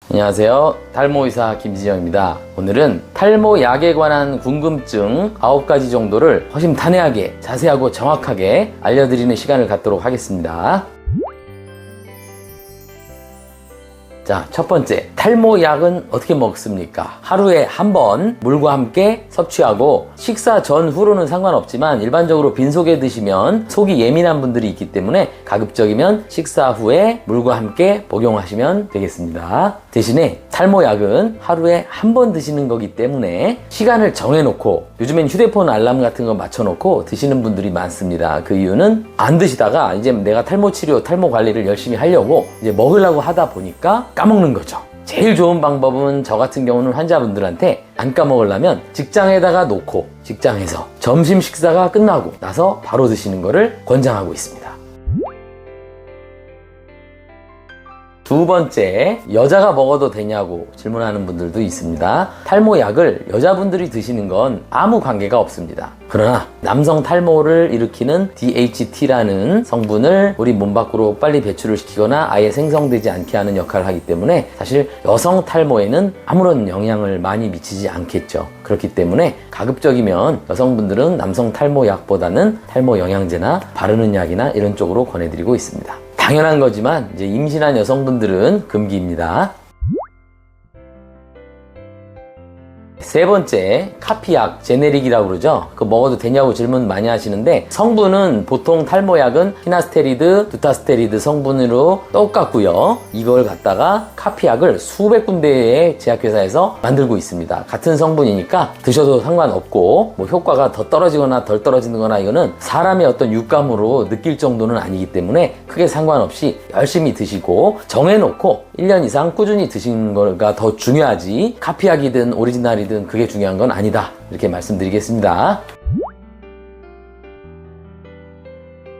안녕하세요. 탈모의사 김진영입니다. 오늘은 탈모약에 관한 궁금증 9가지 정도를 허심탄회하게 자세하고 정확하게 알려드리는 시간을 갖도록 하겠습니다. 자, 첫 번째, 탈모약은 어떻게 먹습니까? 하루에 한 번 물과 함께 섭취하고 식사 전후로는 상관없지만 일반적으로 빈속에 드시면 속이 예민한 분들이 있기 때문에 가급적이면 식사 후에 물과 함께 복용하시면 되겠습니다. 대신에 탈모약은 하루에 한 번 드시는 거기 때문에 시간을 정해놓고, 요즘엔 휴대폰 알람 같은 거 맞춰놓고 드시는 분들이 많습니다. 그 이유는 안 드시다가 이제 내가 탈모 치료, 탈모 관리를 열심히 하려고 이제 먹으려고 하다 보니까 까먹는 거죠. 제일 좋은 방법은, 저 같은 경우는 환자분들한테 안 까먹으려면 직장에다가 놓고 직장에서 점심 식사가 끝나고 나서 바로 드시는 거를 권장하고 있습니다. 두 번째, 여자가 먹어도 되냐고 질문하는 분들도 있습니다. 탈모약을 여자분들이 드시는 건 아무 관계가 없습니다. 그러나 남성 탈모를 일으키는 DHT라는 성분을 우리 몸 밖으로 빨리 배출을 시키거나 아예 생성되지 않게 하는 역할을 하기 때문에 사실 여성 탈모에는 아무런 영향을 많이 미치지 않겠죠. 그렇기 때문에 가급적이면 여성분들은 남성 탈모약보다는 탈모 영양제나 바르는 약이나 이런 쪽으로 권해드리고 있습니다. 당연한 거지만 이제 임신한 여성분들은 금기입니다. 세 번째, 카피약, 제네릭이라고 그러죠. 그거 먹어도 되냐고 질문 많이 하시는데, 성분은 보통 탈모약은 피나스테리드, 두타스테리드 성분으로 똑같고요. 이걸 갖다가 카피약을 수백 군데의 제약회사에서 만들고 있습니다. 같은 성분이니까 드셔도 상관없고, 뭐 효과가 더 떨어지거나 덜 떨어지는 거나 이거는 사람의 어떤 육감으로 느낄 정도는 아니기 때문에 크게 상관없이 열심히 드시고 정해놓고 1년 이상 꾸준히 드시는 거가 더 중요하지, 카피약이든 오리지널이든 그게 중요한 건 아니다, 이렇게 말씀드리겠습니다.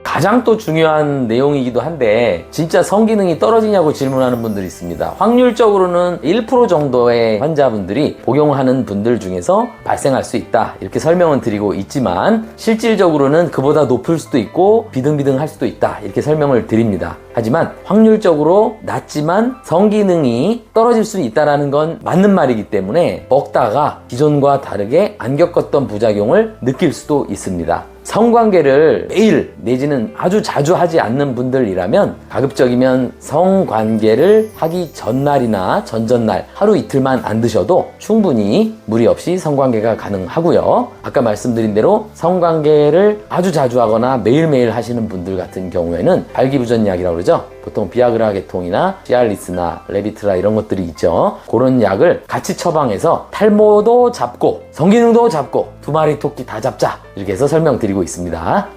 가장 또 중요한 내용이기도 한데, 진짜 성기능이 떨어지냐고 질문하는 분들이 있습니다. 확률적으로는 1% 정도의 환자분들이 복용하는 분들 중에서 발생할 수 있다, 이렇게 설명은 드리고 있지만 실질적으로는 그보다 높을 수도 있고 비등비등할 수도 있다, 이렇게 설명을 드립니다. 하지만 확률적으로 낮지만 성기능이 떨어질 수 있다는 건 맞는 말이기 때문에 먹다가 기존과 다르게 안 겪었던 부작용을 느낄 수도 있습니다. 성관계를 매일 내지는 아주 자주 하지 않는 분들이라면 가급적이면 성관계를 하기 전날이나 전전날 하루 이틀만 안 드셔도 충분히 무리 없이 성관계가 가능하고요. 아까 말씀드린 대로 성관계를 아주 자주 하거나 매일매일 하시는 분들 같은 경우에는 발기부전약이라고 그러죠. 보통 비아그라 계통이나 시알리스나 레비트라 이런 것들이 있죠. 그런 약을 같이 처방해서 탈모도 잡고 성기능도 잡고 두 마리 토끼 다 잡자, 이렇게 해서 설명드리고 있습니다.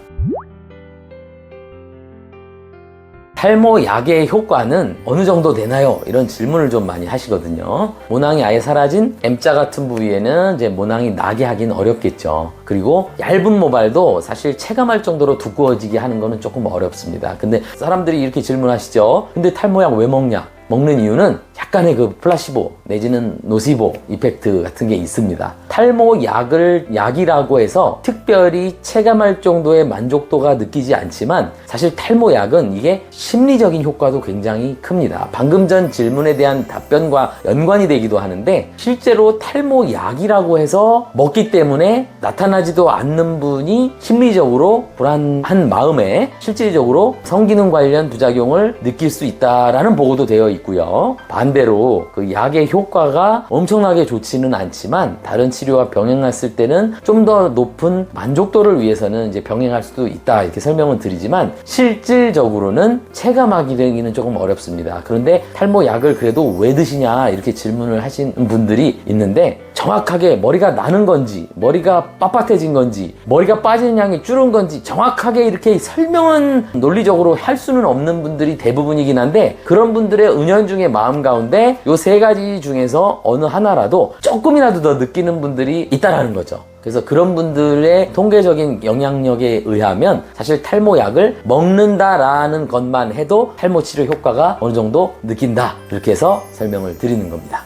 탈모약의 효과는 어느 정도 되나요? 이런 질문을 좀 많이 하시거든요. 모낭이 아예 사라진 M자 같은 부위에는 이제 모낭이 나게 하긴 어렵겠죠. 그리고 얇은 모발도 사실 체감할 정도로 두꺼워지게 하는 거는 조금 어렵습니다. 근데 사람들이 이렇게 질문하시죠. 근데 탈모약 왜 먹냐? 먹는 이유는 약간의 그 플라시보 내지는 노시보 이펙트 같은 게 있습니다. 탈모약을 약이라고 해서 특별히 체감할 정도의 만족도가 느끼지 않지만 사실 탈모약은 이게 심리적인 효과도 굉장히 큽니다. 방금 전 질문에 대한 답변과 연관이 되기도 하는데, 실제로 탈모약이라고 해서 먹기 때문에 나타나지도 않는 분이 심리적으로 불안한 마음에 실질적으로 성기능 관련 부작용을 느낄 수 있다라는 보고도 되어 있고요. 반대로 그 약의 효과가 엄청나게 좋지는 않지만 다른 치료와 병행했을 때는 좀 더 높은 만족도를 위해서는 이제 병행할 수도 있다, 이렇게 설명은 드리지만 실질적으로는 체감하기는 조금 어렵습니다. 그런데 탈모약을 그래도 왜 드시냐, 이렇게 질문을 하신 분들이 있는데, 정확하게 머리가 나는 건지 머리가 빳빳해진 건지 머리가 빠지는 양이 줄은 건지 정확하게 이렇게 설명은 논리적으로 할 수는 없는 분들이 대부분이긴 한데, 그런 분들의 은연중에 마음 가운데 요 세 가지 중에서 어느 하나라도 조금이라도 더 느끼는 분들이 있다라는 거죠. 그래서 그런 분들의 통계적인 영향력에 의하면 사실 탈모약을 먹는다라는 것만 해도 탈모 치료 효과가 어느 정도 느낀다, 이렇게 해서 설명을 드리는 겁니다.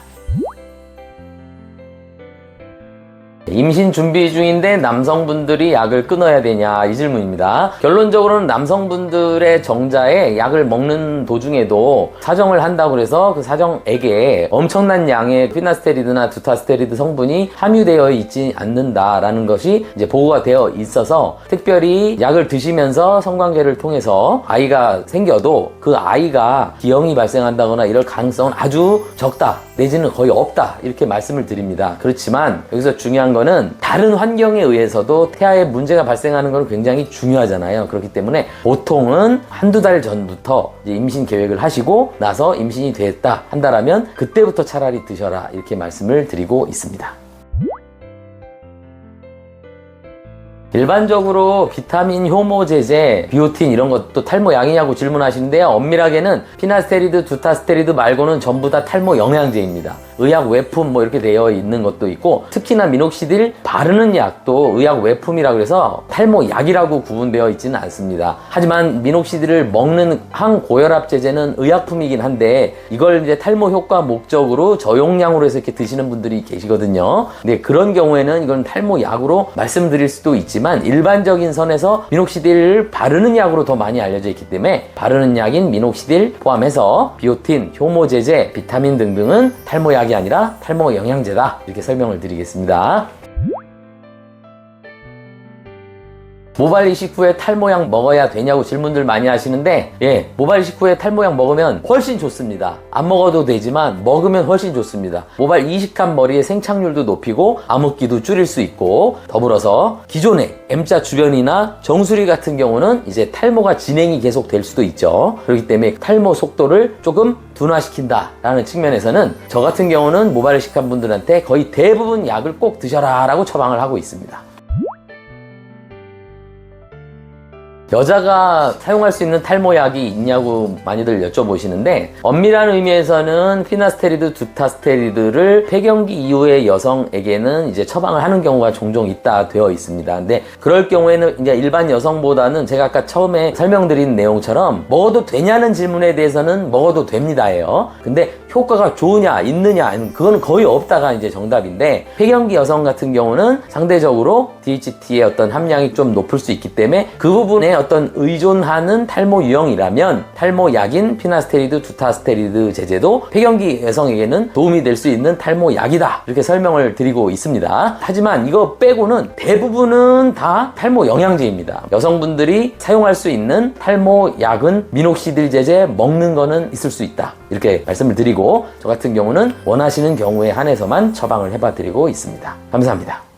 임신 준비 중인데 남성분들이 약을 끊어야 되냐 이 질문입니다. 결론적으로는 남성분들의 정자에 약을 먹는 도중에도 사정을 한다고 해서 그 사정액에 엄청난 양의 피나스테리드나 두타스테리드 성분이 함유되어 있지 않는다라는 것이 이제 보고가 되어 있어서 특별히 약을 드시면서 성관계를 통해서 아이가 생겨도 그 아이가 기형이 발생한다거나 이럴 가능성은 아주 적다 내지는 거의 없다 이렇게 말씀을 드립니다. 그렇지만 여기서 중요한 거는 다른 환경에 의해서도 태아에 문제가 발생하는 건 굉장히 중요하잖아요. 그렇기 때문에 보통은 한두 달 전부터 이제 임신 계획을 하시고 나서 임신이 됐다 한다라면 그때부터 차라리 드셔라 이렇게 말씀을 드리고 있습니다. 일반적으로 비타민, 효모 제제, 비오틴 이런 것도 탈모 약이냐고 질문하시는데요. 엄밀하게는 피나스테리드, 두타스테리드 말고는 전부 다 탈모 영양제입니다. 의약 외품 뭐 이렇게 되어 있는 것도 있고 특히나 미녹시딜 바르는 약도 의약 외품이라 그래서 탈모 약이라고 구분되어 있지는 않습니다. 하지만 미녹시딜을 먹는 항고혈압 제제는 의약품이긴 한데 이걸 이제 탈모 효과 목적으로 저용량으로 해서 이렇게 드시는 분들이 계시거든요. 근데 그런 경우에는 이건 탈모 약으로 말씀드릴 수도 있지만 일반적인 선에서 미녹시딜을 바르는 약으로 더 많이 알려져 있기 때문에 바르는 약인 미녹시딜 포함해서 비오틴, 효모 제제, 비타민 등등은 탈모 약이 아니라 탈모 영양제다 이렇게 설명을 드리겠습니다. 모발 이식 후에 탈모약 먹어야 되냐고 질문들 많이 하시는데 모발 이식 후에 탈모약 먹으면 훨씬 좋습니다. 안 먹어도 되지만 먹으면 훨씬 좋습니다. 모발 이식한 머리의 생착률도 높이고 암흑기도 줄일 수 있고 더불어서 기존의 M자 주변이나 정수리 같은 경우는 이제 탈모가 진행이 계속 될 수도 있죠. 그렇기 때문에 탈모 속도를 조금 둔화시킨다 라는 측면에서는 저 같은 경우는 모발 이식한 분들한테 거의 대부분 약을 꼭 드셔라 라고 처방을 하고 있습니다. 여자가 사용할 수 있는 탈모약이 있냐고 많이들 여쭤보시는데 엄밀한 의미에서는 피나스테리드, 두타스테리드를 폐경기 이후의 여성에게는 이제 처방을 하는 경우가 종종 있다 되어 있습니다. 근데 그럴 경우에는 이제 일반 여성보다는 제가 아까 처음에 설명드린 내용처럼 먹어도 되냐는 질문에 대해서는 먹어도 됩니다예요. 근데 효과가 좋으냐 있느냐 그거는 거의 없다가 이제 정답인데 폐경기 여성 같은 경우는 상대적으로 DHT의 어떤 함량이 좀 높을 수 있기 때문에 그 부분에 어떤 의존하는 탈모 유형이라면 탈모약인 피나스테리드, 두타스테리드 제제도 폐경기 여성에게는 도움이 될 수 있는 탈모약이다 이렇게 설명을 드리고 있습니다. 하지만 이거 빼고는 대부분은 다 탈모 영양제입니다. 여성분들이 사용할 수 있는 탈모약은 미녹시딜 제제 먹는 거는 있을 수 있다 이렇게 말씀을 드리고 저 같은 경우는 원하시는 경우에 한해서만 처방을 해봐 드리고 있습니다. 감사합니다.